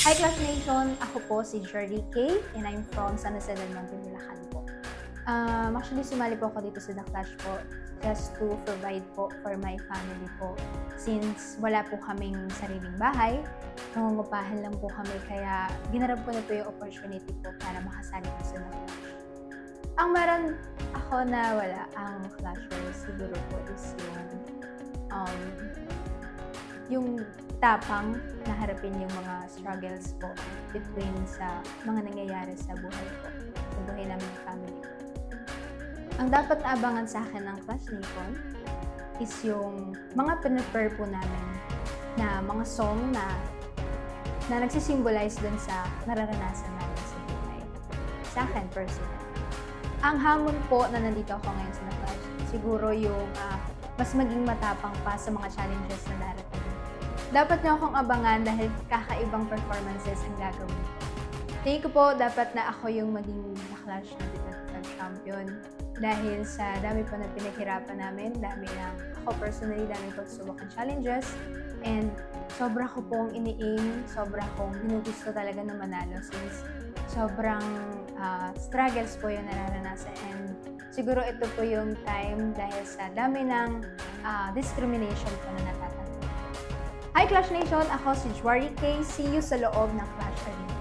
Hi Clash Nation! Ako po si Jordy K and I'm from San Jose del Monte, Bulacan po. Actually, sumali po ako dito sa The Clash po just to provide po for my family po. Since wala po kaming sariling bahay, nangungupahan lang po kami kaya ginarap ko na po yung opportunity po para makasali po sa The Clash. Ang meron ako na wala ang Clash Royale siguro po is yung tapang na harapin yung mga struggles po between sa mga nangyayari sa buhay ko, sa buhay namin ng family ko. Ang dapat naabangan sa akin ng Clash Nation is yung mga pinrepare po namin na mga song na nagsisimbolize dun sa nararanasan namin sa buhay. Sa akin, personal. Ang hamon po na nandito ako ngayon sa The Clash, siguro yung mas maging matapang pa sa mga challenges na darating. Dapat niyo akong abangan dahil kakaibang performances ang gagawin. Tingin ko po dapat na ako yung maging The Clash na Detective Champion dahil sa dami po na pinaghirapan namin, dami na ako personally, dami pagsubok ng challenges, and sobra ko pong ini-aim, sobra kong ginugusto talaga na manalo since sobrang struggles po yung nararanasan, and siguro ito po yung time dahil sa dami ng discrimination po na natatanggap. Hi Clash Nation! Ako si Jordy K. See you sa loob ng Clash Arena.